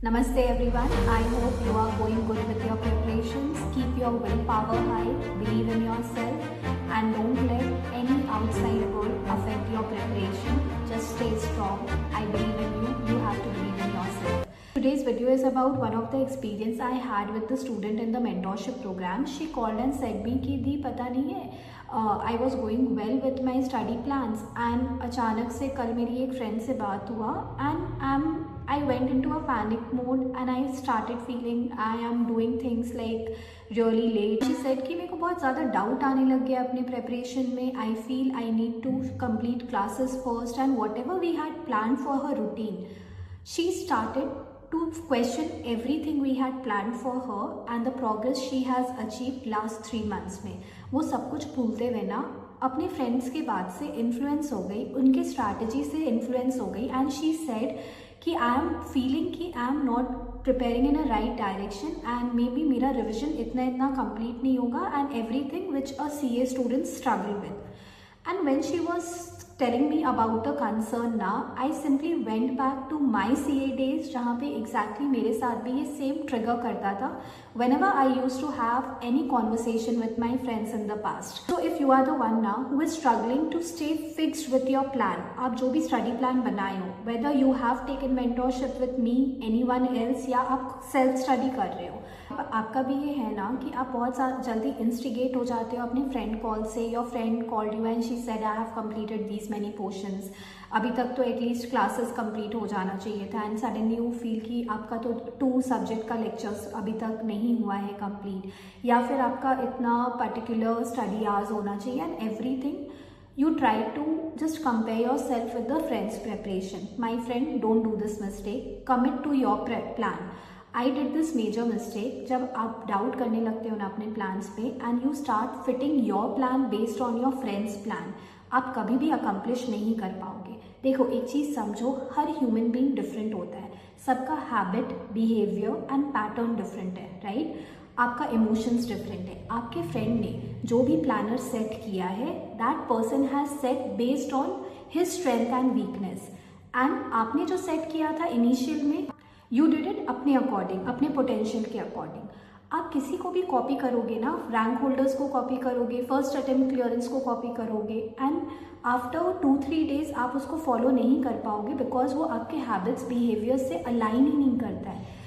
Namaste everyone. I hope you are going good with your preparations. Keep your willpower high, believe in yourself, and don't let any outside world affect your preparation. Just stay strong. I believe in you. You have to believe in yourself. Today's video is about one of the experience I had with the student in the mentorship program. She called and said me कि दी पता नहीं है I was going well with my study plans and अचानक से कल मेरी एक friend से बात हुआ and I went into a panic mode and I started feeling I am doing things like really late. She said कि मेरे को बहुत ज़्यादा doubt आने लग गया अपने preparation में. I feel I need to complete classes first and whatever we had planned for her routine. She started to question everything we had planned for her and the progress she has achieved last 3 months में. वो सब कुछ भूलते हुए ना अपने friends के बात से इन्फ्लुएंस हो गई, उनके स्ट्रैटेजी से इन्फ्लुएंस हो गई एंड शी सेड कि आई एम फीलिंग कि I am not preparing in a right direction and may be मेरा रिविजन इतना कंप्लीट नहीं होगा and everything which a CA student struggle with. And when she was telling me about the concern now, I simply went back to my CA days जहाँ पे exactly मेरे साथ भी ये same trigger करता था whenever I used to have any conversation with my friends in the past. So if you are the one now who is struggling to stay fixed with your plan, आप जो भी study plan बनाए हो, whether you have taken mentorship with me, anyone else या आप self study कर रहे हो, आपका भी ये है ना कि आप बहुत जल्दी इंस्टिगेट हो जाते हो अपने फ्रेंड कॉल से. Your friend called you and she said I have completed these many portions, अभी तक तो एटलीस्ट क्लासेस कंप्लीट हो जाना चाहिए था एंड सडनली यू फील कि आपका तो 2 सब्जेक्ट का लेक्चर्स अभी तक नहीं हुआ है कंप्लीट, या फिर आपका इतना पर्टिकुलर स्टडी आवर्स होना चाहिए and everything you try to just compare yourself with the friend's preparation. My friend, don't do this mistake. Commit to your plan. I did this major mistake. जब आप doubt करने लगते हो ना अपने plans पे and you start fitting your plan based on your friends plan, आप कभी भी अकम्प्लिश नहीं कर पाओगे. देखो एक चीज़ समझो, हर ह्यूमन बीइंग डिफरेंट होता है, सबका habit, behaviour and pattern different है, राइट? आपका इमोशंस डिफरेंट है. आपके फ्रेंड ने जो भी प्लानर सेट किया है that person has set based on his strength and weakness, and आपने जो सेट किया था इनिशियल में यू डिड इट अपने अकॉर्डिंग, अपने पोटेंशियल के अकॉर्डिंग. आप किसी को भी कॉपी करोगे ना, रैंक होल्डर्स को कॉपी करोगे, फर्स्ट अटेम्प्ट क्लियरेंस को कॉपी करोगे एंड आफ्टर 2-3 डेज आप उसको फॉलो नहीं कर पाओगे बिकॉज वो आपके हैबिट्स, बिहेवियर से अलाइन ही नहीं करता है.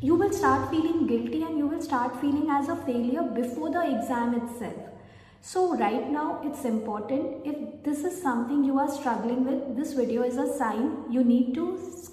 You will start feeling guilty and you will start feeling as a failure before the exam itself. So right now it's important, if this is something you are struggling with, this video is a sign you need to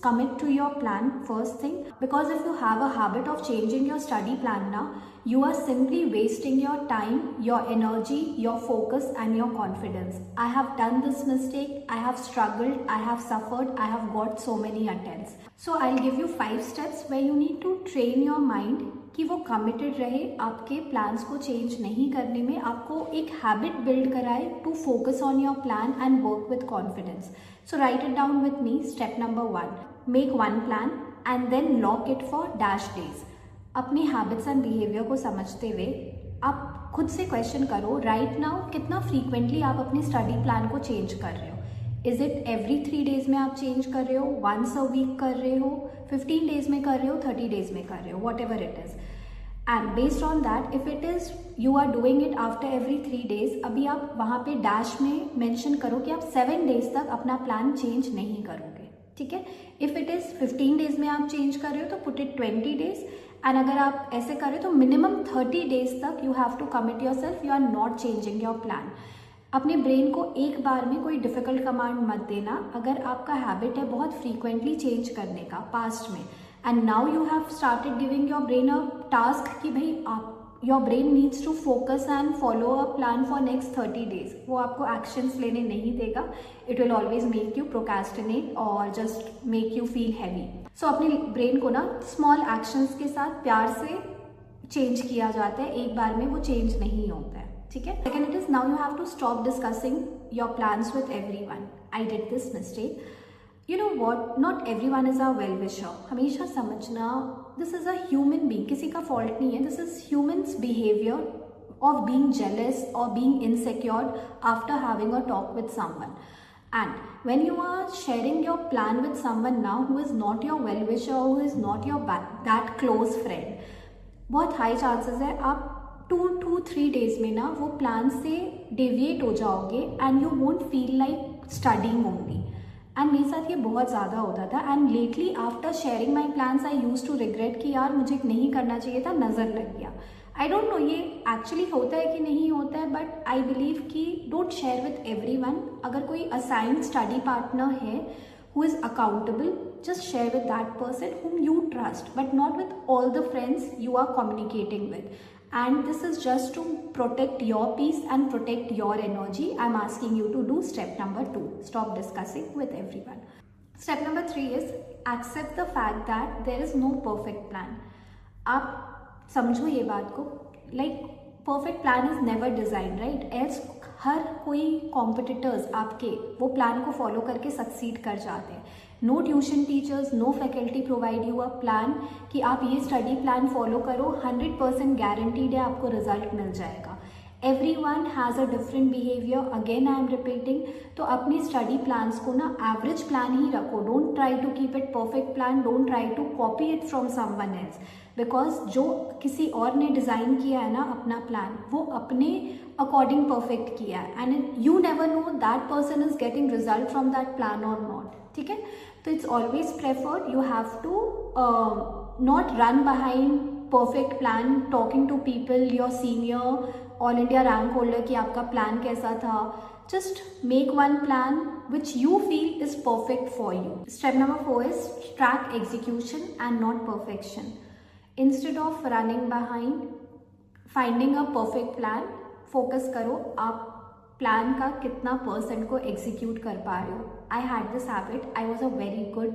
commit to your plan first thing, because if you have a habit of changing your study plan now, you are simply wasting your time, your energy, your focus and your confidence. I have done this mistake, I have struggled, I have suffered, I have got so many attempts. So I'll give you 5 steps where you need to train your mind कि वो committed रहे आपके plans को change नहीं करने में, आपको एक हैबिट बिल्ड कराए to focus on your plan and work with confidence. So write it down with me. Step number 1, make 1 plan and then lock it for dash days. अपने हैबिट्स एंड बिहेवियर को समझते हुए आप खुद से question करो right now कितना frequently आप अपने स्टडी प्लान को चेंज कर रहे हो. इज इट एवरी 3 डेज में आप चेंज कर रहे हो, वंस अ वीक कर रहे हो, 15 डेज में कर रहे हो, 30 डेज में कर रहे हो, whatever it is. And based on that if it is you are doing it after every 3 days, अभी आप वहाँ पे डैश में मेंशन करो कि आप 7 डेज तक अपना प्लान चेंज नहीं करोगे, ठीक है. इफ इट इज 15 डेज में आप चेंज कर रहे हो तो पुट इट 20 डेज, एंड अगर आप ऐसे कर रहे हो तो मिनिमम 30 डेज तक you have to commit yourself, you are not changing your plan. अपने ब्रेन को एक बार में कोई डिफिकल्ट कमांड मत देना. अगर आपका हैबिट है बहुत फ्रीक्वेंटली चेंज करने का पास्ट में and now you have started giving your brain a task कि भाई आप your brain needs to focus and follow a plan for next 30 days, वो आपको एक्शंस लेने नहीं देगा. It will always make you procrastinate और just make you feel heavy. So अपने ब्रेन को ना स्मॉल एक्शंस के साथ प्यार से चेंज किया जाता है, एक बार में वो चेंज नहीं होता है, ठीक है. Second it is now you have to stop discussing your plans with everyone. I did this mistake. You know what, not everyone is a well wisher. हमेशा समझना this is a human being, किसी का fault नहीं है. This is humans behaviour of being jealous और being insecure after having a talk with someone. And when you are sharing your plan with someone now who is not your well-wisher, who is not your that close friend, बहुत high chances है आप 2-3 days में ना वो plan से deviate हो जाओगे and you won't feel like studying only. And मेरे साथ ये बहुत ज़्यादा होता था. And lately after sharing my plans I use to regret कि यार मुझे नहीं करना चाहिए था, नज़र लग गया. आई डोंट नो ये एक्चुअली होता है कि नहीं होता है, बट आई बिलीव कि डोंट शेयर विथ एवरीवन. अगर कोई असाइंड स्टडी पार्टनर है who is accountable, just share with that person whom you trust, but not with all the friends you are communicating with. And this is just to protect your peace and protect your energy. I'm asking you to do step number 2. Stop discussing with everyone. Step number 3 is accept the fact that there is no perfect plan. आप समझो ये बात को, like perfect plan is never designed, right? Else हर कोई competitors आपके वो plan को follow करके सक्सीड कर जाते हैं. No tuition teachers, no faculty provide you a plan कि आप ये स्टडी प्लान फॉलो करो, 100% गारंटीड है आपको रिजल्ट मिल जाएगा. Everyone has a different behaviour. Again I am repeating. तो अपनी स्टडी प्लान्स को ना एवरेज प्लान ही रखो. Don't try to keep it perfect plan. Don't try to copy it from someone else, because जो किसी और ने डिज़ाइन किया है ना अपना प्लान, वो अपने अकॉर्डिंग परफेक्ट किया है. And you never know that person is getting result from that plan और नॉट. ठीक है. तो it's always preferred you have to not run behind perfect plan, talking to people, your senior, all India rank holder कि आपका plan कैसा था. Just make one plan which you feel is perfect for you. Step number 4 is track execution and not perfection. Instead of running behind finding a perfect plan, focus करो आप plan का कितना % को execute कर पा रहे हो. I had this habit. I was a very good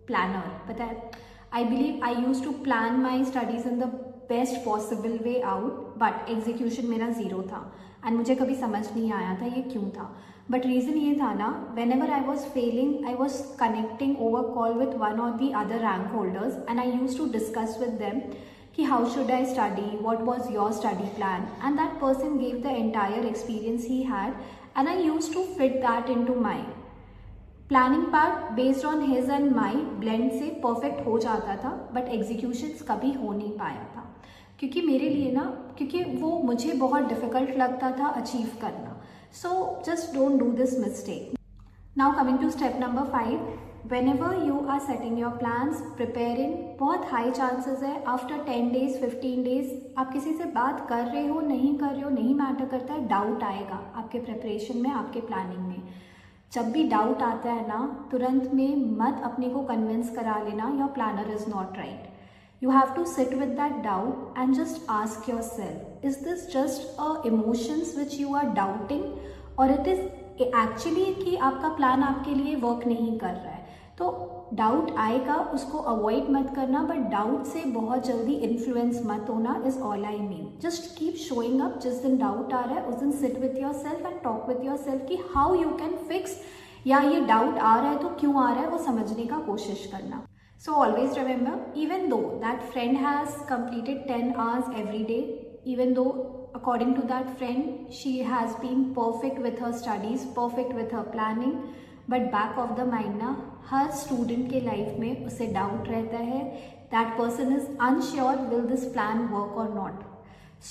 planner. पता है, I believe I use to plan my studies in the best possible way out, but execution मेरा 0 था. एंड मुझे कभी समझ नहीं आया था ये क्यों था. बट रीज़न ये था ना, whenever I was failing I was connecting over call with one और the other rank holders and I use to discuss with them कि how should I study, what was your study plan, and that person gave the entire experience he had and I used to fit that into my planning part based on his and my blend से perfect हो जाता था. but executions कभी हो नहीं पाया था क्योंकि मेरे लिए ना, क्योंकि वो मुझे बहुत difficult लगता था अचीव करना. so just don't do this mistake. now coming to step number 5. Whenever you are setting your plans, preparing, बहुत हाई चांसेस है आफ्टर 10 days 15 days आप किसी से बात कर रहे हो नहीं कर रहे हो नहीं मैटर करता है, डाउट आएगा आपके प्रिपरेशन में, आपके प्लानिंग में. जब भी डाउट आता है ना, तुरंत में मत अपने को कन्विंस करा लेना your planner is not right. You have to sit with that doubt and just ask yourself, is this just emotions which you are doubting or it is actually कि आपका प्लान आपके लिए वर्क नहीं कर रहा है. तो डाउट आएगा, उसको अवॉइड मत करना, बट डाउट से बहुत जल्दी इन्फ्लुएंस मत होना is all I mean. Just keep showing up. जिस दिन डाउट आ रहा है उस दिन sit with your self and talk with your self कि हाउ यू कैन फिक्स, या ये डाउट आ रहा है तो क्यों आ रहा है वो समझने का कोशिश करना. So always remember, even though that friend has completed 10 hours every day, even though according to that friend she has been perfect with her studies, perfect with her planning, but back of the mind ना हर student के life में उसे doubt रहता है. That person is unsure will this plan work और not.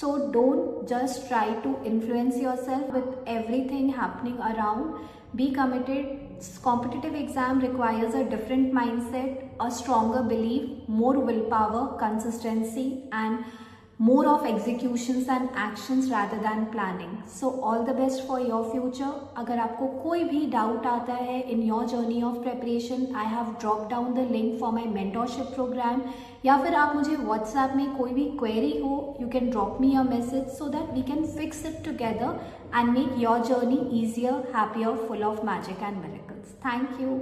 So don't just try to influence your self with everything happening around. Be committed. Competitive exam requires a different mindset, a stronger belief, more willpower, consistency, and more of executions and actions rather than planning. So all the best for your future. अगर आपको कोई भी doubt आता है in your journey of preparation, I have dropped down the link for my mentorship program. या फिर आप मुझे WhatsApp में कोई भी query हो, you can drop me a message so that we can fix it together and make your journey easier, happier, full of magic and miracles. Thank you.